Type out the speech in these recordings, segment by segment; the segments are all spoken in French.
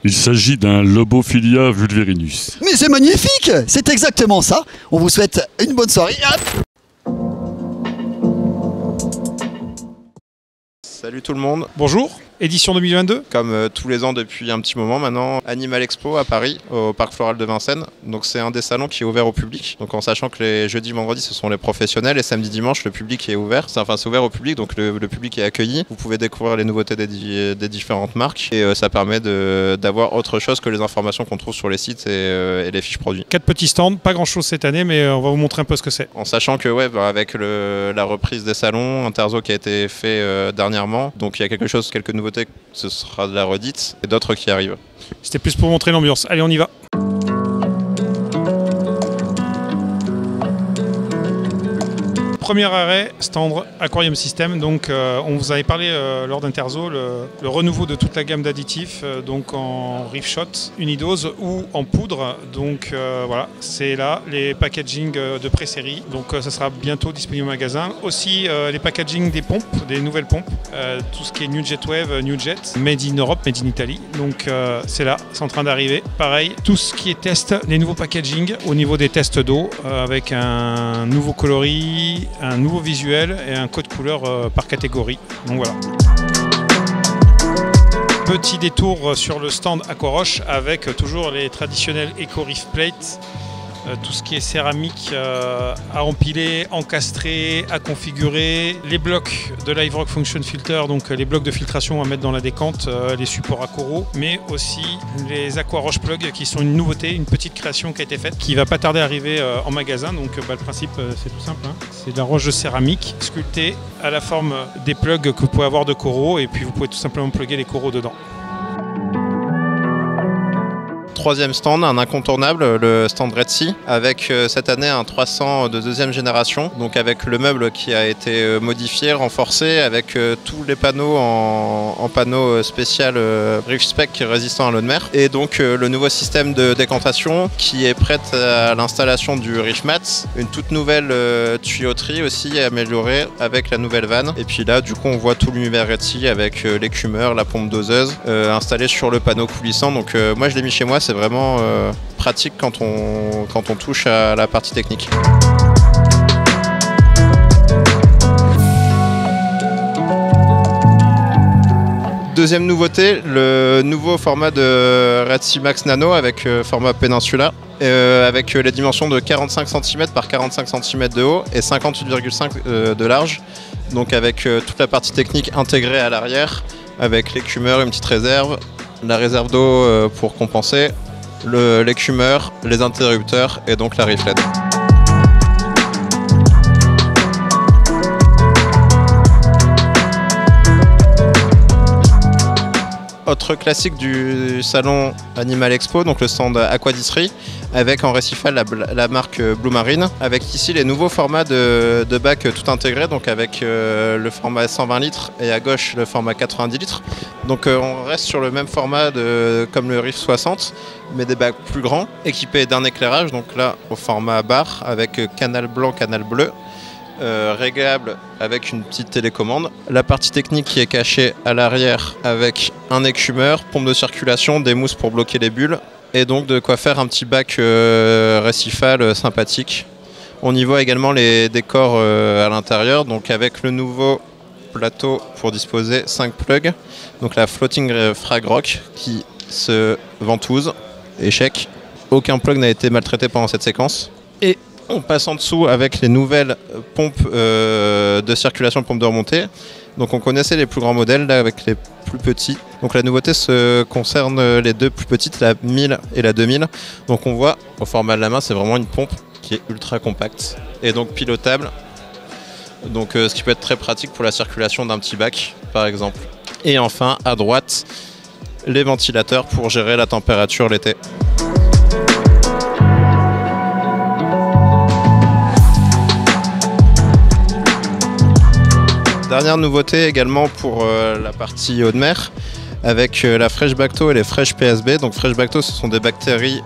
Il s'agit d'un Lobophilia vulverinus. Mais c'est magnifique! C'est exactement ça. On vous souhaite une bonne soirée. Salut tout le monde. Bonjour, édition 2022. Comme tous les ans depuis un petit moment maintenant, Animal Expo à Paris, au Parc Floral de Vincennes. Donc c'est un des salons qui est ouvert au public. Donc en sachant que les jeudis, vendredis, ce sont les professionnels et samedi, dimanche, le public est ouvert. C'est ouvert au public, donc le public est accueilli. Vous pouvez découvrir les nouveautés des différentes marques et ça permet d'avoir autre chose que les informations qu'on trouve sur les sites et les fiches produits. 4 petits stands, pas grand chose cette année, mais on va vous montrer un peu ce que c'est. En sachant que avec la reprise des salons, Interzo qui a été fait dernièrement, donc il y a quelques nouveautés, ce sera de la redite et d'autres qui arrivent. C'était plus pour montrer l'ambiance. Allez, on y va. Premier arrêt, stand Aquarium System. Donc, on vous avait parlé lors d'Interzo, le renouveau de toute la gamme d'additifs, donc en Reef Shot, unidose ou en poudre. Donc voilà, c'est là les packaging de pré-série. Donc ça sera bientôt disponible au magasin. Aussi les packaging des pompes, des nouvelles pompes, tout ce qui est New Jet Wave, New Jet, Made in Europe, Made in Italy. Donc c'est là, c'est en train d'arriver. Pareil, tout ce qui est test, les nouveaux packaging au niveau des tests d'eau, avec un nouveau coloris, un nouveau visuel et un code couleur par catégorie. Donc voilà. Petit détour sur le stand Aquaroche avec toujours les traditionnels Eco Reef Plate. Tout ce qui est céramique à empiler, encastrer, à configurer. Les blocs de LiveRock Function Filter, donc les blocs de filtration à mettre dans la décante, les supports à coraux, mais aussi les Aquaroche Plug qui sont une nouveauté, une petite création qui a été faite, qui va pas tarder à arriver en magasin. Donc le principe c'est tout simple, hein. C'est de la roche de céramique sculptée à la forme des plugs que vous pouvez avoir de coraux et puis vous pouvez tout simplement plugger les coraux dedans. Troisième stand, un incontournable, le stand Red Sea, avec cette année un 300 de deuxième génération, donc avec le meuble qui a été modifié, renforcé, avec tous les panneaux en panneaux spécial Reef Spec résistant à l'eau de mer, et donc le nouveau système de décantation qui est prêt à l'installation du Reef Mat, une toute nouvelle tuyauterie aussi améliorée avec la nouvelle vanne, et puis là du coup on voit tout l'univers Red Sea avec l'écumeur, la pompe doseuse installée sur le panneau coulissant, donc moi je l'ai mis chez moi, c'est vraiment pratique quand on touche à la partie technique. Deuxième nouveauté, le nouveau format de Red Sea Max Nano avec format Peninsula, avec les dimensions de 45 cm par 45 cm de haut et 58,5 de large, donc avec toute la partie technique intégrée à l'arrière, avec l'écumeur, une petite réserve, la réserve d'eau pour compenser, l'écumeur, les interrupteurs et donc la Reef LED. Autre classique du salon Animal Expo, donc le stand Aquadisserie, avec en récifal la marque Blue Marine, avec ici les nouveaux formats de bacs tout intégrés, donc avec le format 120 litres et à gauche le format 90 litres. Donc on reste sur le même format comme le Reef 60, mais des bacs plus grands, équipés d'un éclairage, donc là au format bar, avec canal blanc, canal bleu. Réglable avec une petite télécommande. La partie technique qui est cachée à l'arrière avec un écumeur, pompe de circulation, des mousses pour bloquer les bulles et donc de quoi faire un petit bac récifal sympathique. On y voit également les décors à l'intérieur, donc avec le nouveau plateau pour disposer 5 plugs, donc la Floating Frag Rock qui se ventouse, échec. Aucun plug n'a été maltraité pendant cette séquence. Et on passe en dessous avec les nouvelles pompes de circulation, pompes de remontée. Donc on connaissait les plus grands modèles, là avec les plus petits. Donc la nouveauté concerne les deux plus petites, la 1000 et la 2000. Donc on voit au format de la main, c'est vraiment une pompe qui est ultra compacte et donc pilotable. Donc ce qui peut être très pratique pour la circulation d'un petit bac par exemple. Et enfin à droite, les ventilateurs pour gérer la température l'été. Dernière nouveauté également pour la partie eau de mer, avec la Fresh Bacto et les Fresh PSB. Donc Fresh Bacto, ce sont des bactéries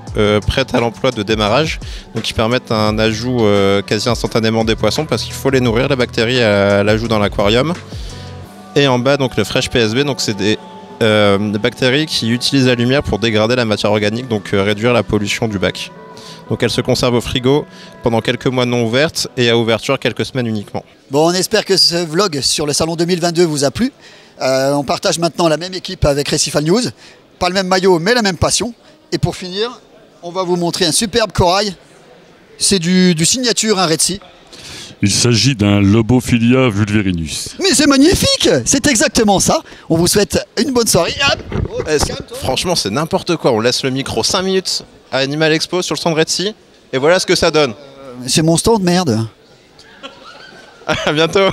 prêtes à l'emploi de démarrage, donc qui permettent un ajout quasi instantanément des poissons parce qu'il faut les nourrir, les bactéries, à l'ajout dans l'aquarium. Et en bas, donc le Fresh PSB, donc c'est des bactérie qui utilise la lumière pour dégrader la matière organique, donc réduire la pollution du bac. Donc elle se conserve au frigo pendant quelques mois non ouvertes et à ouverture quelques semaines uniquement. Bon, on espère que ce vlog sur le salon 2022 vous a plu. On partage maintenant la même équipe avec Recifal News. Pas le même maillot, mais la même passion. Et pour finir, on va vous montrer un superbe corail. C'est du signature, un Red Sea. Il s'agit d'un Lobophilia vulverinus. Mais c'est magnifique! C'est exactement ça. On vous souhaite une bonne soirée. Franchement, c'est n'importe quoi. On laisse le micro 5 minutes à Animal Expo sur le stand Red Sea. Et voilà ce que ça donne. C'est mon stand, merde. À bientôt.